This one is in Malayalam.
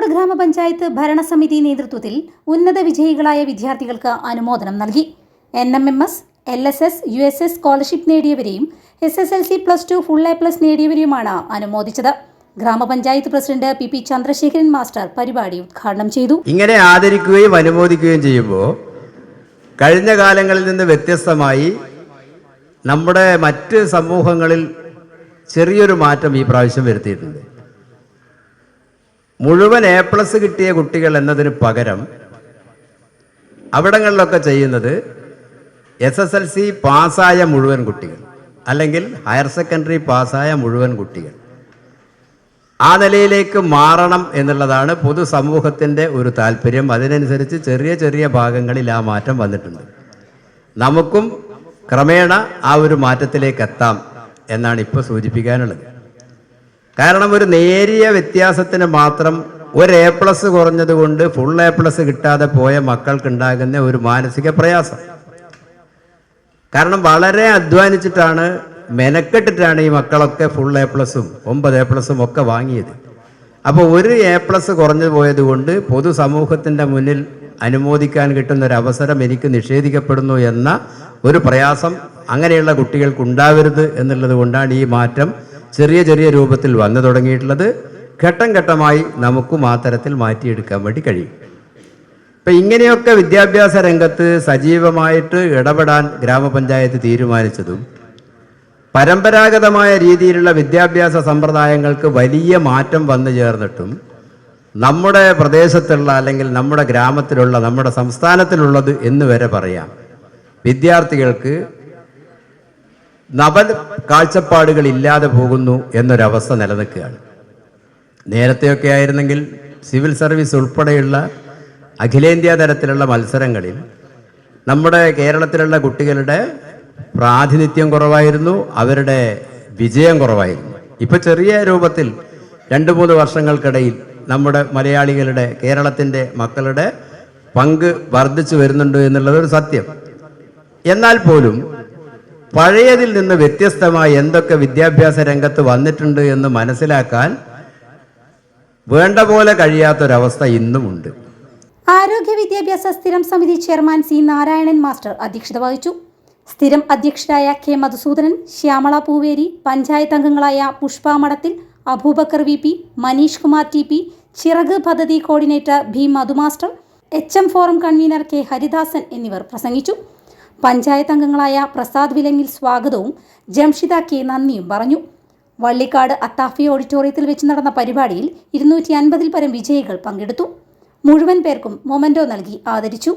വെളിക്കോട് ഗ്രാമപഞ്ചായത്ത് ഭരണസമിതി നേതൃത്വത്തിൽ ഉന്നത വിജയികളായ വിദ്യാർത്ഥികൾക്ക് അനുമോദനം നൽകി. NMMS, LSS, USS സ്കോളർഷിപ്പ് നേടിയവരെയും SSLC +2 ഫുൾ A+ നേടിയവരെയുമാണ് അനുമോദിച്ചത്. ഗ്രാമപഞ്ചായത്ത് പ്രസിഡന്റ് PP ചന്ദ്രശേഖരൻ മാസ്റ്റർ പരിപാടി ഉദ്ഘാടനം ചെയ്തു. ഇങ്ങനെ ആദരിക്കുകയും അനുമോദിക്കുകയും ചെയ്യുമ്പോൾ കഴിഞ്ഞ കാലങ്ങളിൽ നിന്ന് വ്യത്യസ്തമായി നമ്മുടെ മറ്റ് സമൂഹങ്ങളിൽ ചെറിയൊരു മാറ്റം ഈ പ്രാവശ്യം വരുത്തിയിട്ടുണ്ട്. മുഴുവൻ A+ കിട്ടിയ കുട്ടികൾ എന്നതിന് പകരം അവിടങ്ങളിലൊക്കെ ചെയ്യുന്നത് SSLC പാസ്സായ മുഴുവൻ കുട്ടികൾ അല്ലെങ്കിൽ ഹയർ സെക്കൻഡറി പാസ്സായ മുഴുവൻ കുട്ടികൾ ആ നിലയിലേക്ക് മാറണം എന്നുള്ളതാണ് പൊതുസമൂഹത്തിൻ്റെ ഒരു താല്പര്യം. അതിനനുസരിച്ച് ചെറിയ ചെറിയ ഭാഗങ്ങളിൽ ആ മാറ്റം വന്നിട്ടുണ്ട്. നമുക്കും ക്രമേണ ആ ഒരു മാറ്റത്തിലേക്ക് എത്താം എന്നാണ് ഇപ്പോൾ സൂചിപ്പിക്കാനുള്ളത്. കാരണം ഒരു നേരിയ വ്യത്യാസത്തിന് മാത്രം ഒരു A+ കുറഞ്ഞതുകൊണ്ട് ഫുൾ A+ കിട്ടാതെ പോയ മക്കൾക്കുണ്ടാകുന്ന ഒരു മാനസിക പ്രയാസം. കാരണം വളരെ അധ്വാനിച്ചിട്ടാണ് മെനക്കെട്ടിട്ടാണ് ഈ മക്കളൊക്കെ ഫുൾ A+ഉം 9 A+ഉം ഒക്കെ വാങ്ങിയത്. അപ്പോൾ ഒരു A+ കുറഞ്ഞു പോയത് കൊണ്ട് പൊതുസമൂഹത്തിൻ്റെ മുന്നിൽ അനുമോദിക്കാൻ കിട്ടുന്നൊരവസരം എനിക്ക് നിഷേധിക്കപ്പെടുന്നു എന്ന ഒരു പ്രയാസം അങ്ങനെയുള്ള കുട്ടികൾക്കുണ്ടാവരുത് എന്നുള്ളത് കൊണ്ടാണ് ഈ മാറ്റം ചെറിയ ചെറിയ രൂപത്തിൽ വന്നു തുടങ്ങിയിട്ടുള്ളത്. ഘട്ടം ഘട്ടമായി നമുക്കും ആ തരത്തിൽ മാറ്റിയെടുക്കാൻ വേണ്ടി കഴിയും. ഇപ്പം ഇങ്ങനെയൊക്കെ വിദ്യാഭ്യാസ രംഗത്ത് സജീവമായിട്ട് ഇടപെടാൻ ഗ്രാമപഞ്ചായത്ത് തീരുമാനിച്ചതും പരമ്പരാഗതമായ രീതിയിലുള്ള വിദ്യാഭ്യാസ സമ്പ്രദായങ്ങൾക്ക് വലിയ മാറ്റം വന്നു ചേർന്നിട്ടും നമ്മുടെ പ്രദേശത്തുള്ള അല്ലെങ്കിൽ നമ്മുടെ ഗ്രാമത്തിലുള്ള നമ്മുടെ സംസ്ഥാനത്തിലുള്ളത് എന്ന് വരെ പറയാം, വിദ്യാർത്ഥികൾക്ക് നവ കാഴ്ചപ്പാടുകൾ ഇല്ലാതെ പോകുന്നു എന്നൊരവസ്ഥ നിലനിൽക്കുകയാണ്. നേരത്തെയൊക്കെ ആയിരുന്നെങ്കിൽ സിവിൽ സർവീസ് ഉൾപ്പെടെയുള്ള അഖിലേന്ത്യാ തരത്തിലുള്ള മത്സരങ്ങളിൽ നമ്മുടെ കേരളത്തിലുള്ള കുട്ടികളുടെ പ്രാതിനിധ്യം കുറവായിരുന്നു, അവരുടെ വിജയം കുറവായിരുന്നു. ഇപ്പോൾ ചെറിയ രൂപത്തിൽ 2-3 വർഷങ്ങൾക്കിടയിൽ നമ്മുടെ മലയാളികളുടെ കേരളത്തിൻ്റെ മക്കളുടെ പങ്ക് വർദ്ധിച്ചു വരുന്നുണ്ട് എന്നുള്ളതൊരു സത്യം. എന്നാൽ പോലും പഴയതിൽ നിന്ന് വ്യത്യസ്തമായി എന്തൊക്കെ വിദ്യാഭ്യാസ രംഗത്ത് വന്നിട്ടുണ്ട് എന്ന് മനസ്സിലാക്കാൻ വേണ്ട പോലെ കഴിയാത്തൊരവസ്ഥ ഇന്നുമുണ്ട്. ആരോഗ്യ വിദ്യാഭ്യാസ സ്ഥിരം സമിതി ചെയർമാൻ C. നാരായണൻ മാസ്റ്റർ അധ്യക്ഷത വഹിച്ചു. സ്ഥിരം അധ്യക്ഷരായ K. മധുസൂദനൻ, ശ്യാമള പൂവേരി, പഞ്ചായത്ത് അംഗങ്ങളായ പുഷ്പ മഠത്തിൽ, അബൂബക്കർ VP, മനീഷ് കുമാർ TP, ചിറക് പദ്ധതി coordinator B. Madhu Master, HM forum convener K. Haridasan എന്നിവർ പ്രസംഗിച്ചു. പഞ്ചായത്ത് അംഗങ്ങളായ പ്രസാദ് വിലങ്ങിൽ സ്വാഗതവും ജംഷിദ K. നന്ദിയും പറഞ്ഞു. വള്ളിക്കാട് അത്താഫി ഓഡിറ്റോറിയത്തിൽ വെച്ച് നടന്ന പരിപാടിയിൽ 250-ൽ പരം വിജയികൾ പങ്കെടുത്തു. മുഴുവൻ പേർക്കും മൊമെന്റോ നൽകി ആദരിച്ചു.